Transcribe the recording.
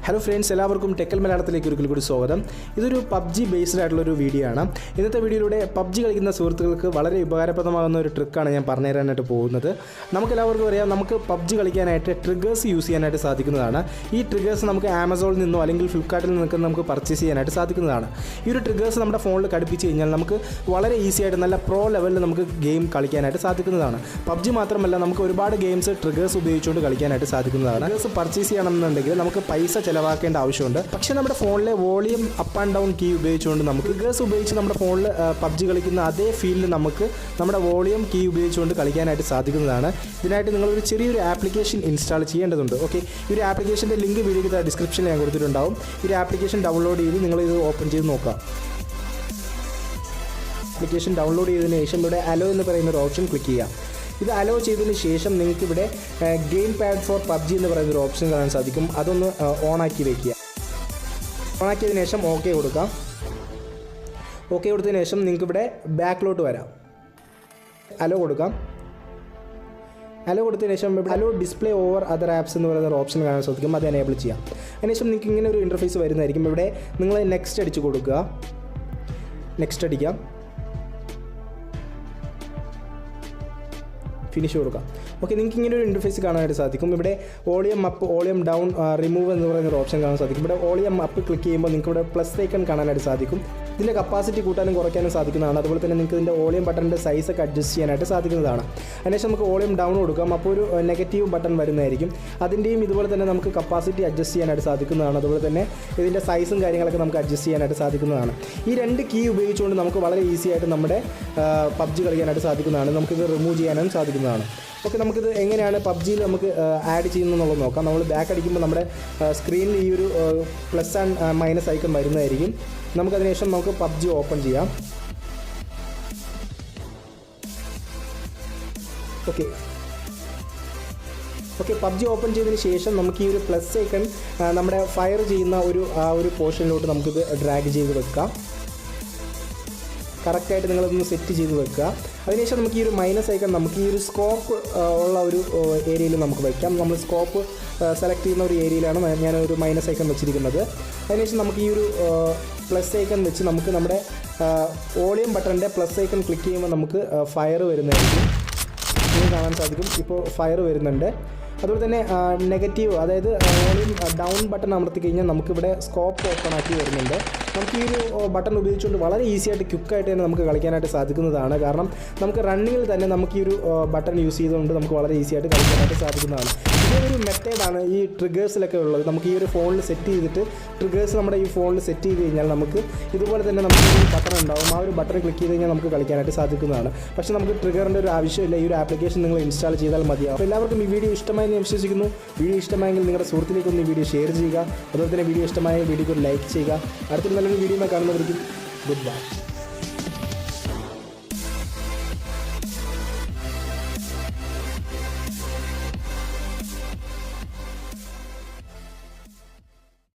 Hello friends, എല്ലാവർക്കും ടെക്കൽ മലയാളത്തിലേക്ക് ഒരിക്കൽ കൂടി സ്വാഗതം. ഇതൊരു PUBG ബേസ്ഡ് ആയിട്ടുള്ളൊരു വീഡിയോ ആണ്. ഇന്നത്തെ വീഡിയോയിലൂടെ PUBG കളിക്കുന്ന സുഹൃത്തുക്കൾക്ക് വളരെ ഉപകാരപ്രദമാകുന്ന ഒരു ട്രിക്കാണ് ഞാൻ പറഞ്ഞു തരാനായിട്ട് പോകുന്നത്. നമുക്കെല്ലാവർക്കും അറിയാം, നമുക്ക് PUBG കളിക്കാനായിട്ട് ട്രിഗേഴ്സ് യൂസ് ചെയ്യാനായിട്ട് സാധിക്കുന്നതാണ്. ഈ ട്രിഗേഴ്സ് നമുക്ക് ആമസോണിൽ നിന്നോ അല്ലെങ്കിൽ ഫ്ലിപ്കാർട്ടിൽ നിന്നൊക്കെ നമുക്ക് പർച്ചേസ് ചെയ്യാനായിട്ട് സാധിക്കുന്നതാണ്. ഈ ഒരു ട്രിഗേഴ്സ് നമ്മുടെ ഫോണിൽ ഘടിപ്പിച്ച് കഴിഞ്ഞാൽ നമുക്ക് വളരെ ഈസി ആയിട്ട് നല്ല പ്രോ ലെവലിൽ നമുക്ക് ഗെയിം കളിക്കാനായിട്ട് സാധിക്കുന്നതാണ്. PUBG മാത്രമല്ല, നമുക്ക് ഒരുപാട് ഗെയിംസ് ട്രിഗേഴ്സ് ഉപയോഗിച്ചുകൊണ്ട് കളിക്കാനായിട്ട് സാധിക്കുന്നതാണ്. ട്രിഗേഴ്സ് പർച്ചേസ് ചെയ്യണമെന്നുണ്ടെങ്കിൽ നമുക്ക് പൈസ ചിലവാക്കേണ്ട ആവശ്യമുണ്ട്. പക്ഷേ നമ്മുടെ ഫോണിലെ volume up and down key ഉപയോഗിച്ചുകൊണ്ട് നമുക്ക് ട്രിഗേഴ്സ് ഉപയോഗിച്ച് നമ്മുടെ ഫോണിൽ PUBG കളിക്കുന്ന അതേ ഫീലിൽ നമുക്ക് നമ്മുടെ വോളിയം കീ ഉപയോഗിച്ചുകൊണ്ട് കളിക്കാനായിട്ട് സാധിക്കുന്നതാണ്. ഇതിനായിട്ട് നിങ്ങളൊരു ചെറിയൊരു ആപ്ലിക്കേഷൻ ഇൻസ്റ്റാൾ ചെയ്യേണ്ടതുണ്ട്. ഓക്കെ, ഈ ഒരു ആപ്ലിക്കേഷൻ്റെ ലിങ്ക് വീഡിയോയ്ക്ക് ഡിസ്ക്രിപ്ഷനിൽ ഞാൻ കൊടുത്തിട്ടുണ്ടാവും. ഈ ഒരു ആപ്ലിക്കേഷൻ ഡൗൺലോഡ് ചെയ്ത് നിങ്ങളിത് ഓപ്പൺ ചെയ്ത് നോക്കാം. ആപ്ലിക്കേഷൻ ഡൗൺലോഡ് ചെയ്തതിന് ശേഷം ഇവിടെ അലോ എന്ന് പറയുന്ന ഒരു ഓപ്ഷൻ ക്ലിക്ക് ചെയ്യാം. ഇത് അലോ ചെയ്തതിന് ശേഷം നിങ്ങൾക്ക് ഇവിടെ ഗെയിം പാഡ് ഫോർ PUBG എന്ന് പറയുന്നൊരു ഓപ്ഷൻ കാണാൻ സാധിക്കും. അതൊന്ന് ഓണാക്കി വയ്ക്കുക. ഓണാക്കിയതിന് ശേഷം ഓക്കെ കൊടുക്കാം. ഓക്കെ കൊടുത്തതിന് ശേഷം നിങ്ങൾക്ക് ഇവിടെ ബാക്കിലോട്ട് വരാം. അലോ കൊടുക്കാം. അലോ കൊടുത്തതിന് ശേഷം ഇവിടെ allow display over other apps എന്ന് പറയുന്ന ഒരു ഓപ്ഷൻ കാണാൻ സാധിക്കും. അത് എനേബിൾ ചെയ്യാം. അതിനുശേഷം നിങ്ങൾക്ക് ഇങ്ങനെ ഒരു ഇൻ്റർഫേസ് വരുന്നതായിരിക്കും. ഇവിടെ നിങ്ങൾ നെക്സ്റ്റ് അടിച്ച് കൊടുക്കുക. നെക്സ്റ്റ് അടിക്കാം. ഫിനിഷ് കൊടുക്കാം. ഓക്കെ, നിങ്ങൾക്ക് ഇങ്ങനെ ഒരു ഇൻ്റർഫേസ് കാണാനായിട്ട് സാധിക്കും. ഇവിടെ volume up, volume down, remove എന്ന് പറയുന്ന ഒരു ഓപ്ഷൻ കാണാൻ സാധിക്കും. ഇവിടെ വോളിയം അപ്പ് ക്ലിക്ക് ചെയ്യുമ്പോൾ നിങ്ങൾക്ക് ഇവിടെ പ്ലസ് ഐക്കൺ കാണാനായിട്ട് സാധിക്കും. ഇതിൻ്റെ കപ്പാസിറ്റി കൂട്ടാനും കുറയ്ക്കാനും സാധിക്കുന്നതാണ്. അതുപോലെ തന്നെ നിങ്ങൾക്ക് ഇതിൻ്റെ വോളിയം ബട്ടൻ്റെ സൈസൊക്കെ അഡ്ജസ്റ്റ് ചെയ്യാനായിട്ട് സാധിക്കുന്നതാണ്. അതിനുശേഷം നമുക്ക് വോളിയം ഡൗൺ കൊടുക്കാം. അപ്പോൾ ഒരു നെഗറ്റീവ് ബട്ടൺ വരുന്നതായിരിക്കും. അതിൻ്റെയും ഇതുപോലെ തന്നെ നമുക്ക് കപ്പാസിറ്റി അഡ്ജസ്റ്റ് ചെയ്യാനായിട്ട് സാധിക്കുന്നതാണ്. അതുപോലെ തന്നെ ഇതിൻ്റെ സൈസും കാര്യങ്ങളൊക്കെ നമുക്ക് അഡ്ജസ്റ്റ് ചെയ്യാനായിട്ട് സാധിക്കുന്നതാണ്. ഈ രണ്ട് കീ ഉപയോഗിച്ചുകൊണ്ട് നമുക്ക് വളരെ ഈസി ആയിട്ട് നമ്മുടെ PUBG കളിക്കാനായിട്ട് സാധിക്കുന്നതാണ്. നമുക്കിത് റിമൂവ് ചെയ്യാനും സാധിക്കുന്നതാണ്. ഓക്കെ, നമുക്കിത് എങ്ങനെയാണ് PUBGയിൽ നമുക്ക് ആഡ് ചെയ്യുന്നതെന്നുള്ളത് നോക്കാം. നമ്മൾ ബാക്ക് അടിക്കുമ്പോൾ നമ്മുടെ സ്ക്രീനിൽ ഈ ഒരു പ്ലസ് ആൻഡ് മൈനസ് ഐക്കൺ വരുന്നതായിരിക്കും. നമുക്കതിനുശേഷം നമുക്ക് PUBG ഓപ്പൺ ചെയ്യാം. ഓക്കെ, PUBG ഓപ്പൺ ചെയ്തതിന് ശേഷം നമുക്ക് ഈ ഒരു പ്ലസ് ഐക്കൺ നമ്മുടെ ഫയർ ചെയ്യുന്ന ഒരു പോർഷനിലോട്ട് നമുക്കിത് ഡ്രാഗ് ചെയ്ത് വെക്കാം. കറക്റ്റായിട്ട് നിങ്ങളതൊന്ന് സെറ്റ് ചെയ്ത് വെക്കുക. അതിനുശേഷം നമുക്ക് ഈ ഒരു മൈനസ് ഐക്കൺ നമുക്ക് ഈ ഒരു സ്കോപ്പ് ഉള്ള ഒരു ഏരിയയിൽ നമുക്ക് വയ്ക്കാം. നമ്മൾ സ്കോപ്പ് സെലക്ട് ചെയ്യുന്ന ഒരു ഏരിയയിലാണ് ഞാനൊരു മൈനസ് ഐക്കൺ വെച്ചിരിക്കുന്നത്. അതിനുശേഷം നമുക്ക് ഈ ഒരു പ്ലസ് ഐക്കൺ വെച്ച് നമുക്ക് നമ്മുടെ വോളിയം ബട്ടണിൻ്റെ പ്ലസ് ഐക്കൺ ക്ലിക്ക് ചെയ്യുമ്പോൾ നമുക്ക് ഫയർ വരുന്നതായിരിക്കും. ഇത് കാണാൻ സാധിക്കും. ഇപ്പോൾ ഫയർ വരുന്നുണ്ട്. അതുപോലെ തന്നെ നെഗറ്റീവ്, അതായത് വോളിയം ഡൗൺ ബട്ടൺ അമർത്തി കഴിഞ്ഞാൽ നമുക്കിവിടെ സ്കോപ്പ് ഓപ്പൺ ആക്കി വരുന്നുണ്ട്. നമുക്ക് ഈ ഒരു ബട്ടൺ ഉപയോഗിച്ചുകൊണ്ട് വളരെ ഈസി ആയിട്ട് ക്വിക്കായിട്ട് തന്നെ നമുക്ക് കളിക്കാനായിട്ട് സാധിക്കുന്നതാണ്. കാരണം നമുക്ക് റണ്ണിങ്ങിൽ തന്നെ നമുക്ക് ഈ ഒരു ബട്ടൺ യൂസ് ചെയ്തുകൊണ്ട് നമുക്ക് വളരെ ഈസി ആയിട്ട് കളിക്കാനായിട്ട് സാധിക്കുന്നതാണ്. ഇതൊരു മെത്തേഡാണ് ഈ ട്രിഗേഴ്സിലൊക്കെ ഉള്ളത്. നമുക്ക് ഈ ഒരു ഫോണിൽ സെറ്റ് ചെയ്തിട്ട് ട്രിഗേഴ്സ് നമ്മുടെ ഈ ഫോണിൽ സെറ്റ് ചെയ്ത് കഴിഞ്ഞാൽ നമുക്ക് ഇതുപോലെ തന്നെ നമുക്ക് ഒരു ബട്ടൺ ഉണ്ടാവും. ആ ഒരു ബട്ടൺ ക്ലിക്ക് ചെയ്ത് കഴിഞ്ഞാൽ നമുക്ക് കളിക്കാനായിട്ട് സാധിക്കുന്നതാണ്. പക്ഷേ നമുക്ക് ട്രിഗറിൻ്റെ ഒരു ആവശ്യമില്ല. ഈ ഒരു ആപ്ലിക്കേഷൻ നിങ്ങൾ ഇൻസ്റ്റാൾ ചെയ്താൽ മതിയാവും. അപ്പോൾ എല്ലാവർക്കും ഈ വീഡിയോ ഇഷ്ടമായി ഞാൻ വിശ്വസിക്കുന്നു. വീഡിയോ ഇഷ്ടമായെങ്കിൽ നിങ്ങളുടെ സുഹൃത്തിലേക്കൊന്ന് ഈ വീഡിയോ ഷെയർ ചെയ്യുക. അതുപോലെ തന്നെ വീഡിയോ ഇഷ്ടമായ വീഡിയോക്ക് ഒരു ലൈക്ക് ചെയ്യുക. അടുത്തൊരു നല്ലൊരു വീഡിയോ കാണുന്നവരിക്കും ഗുഡ് ബൈ.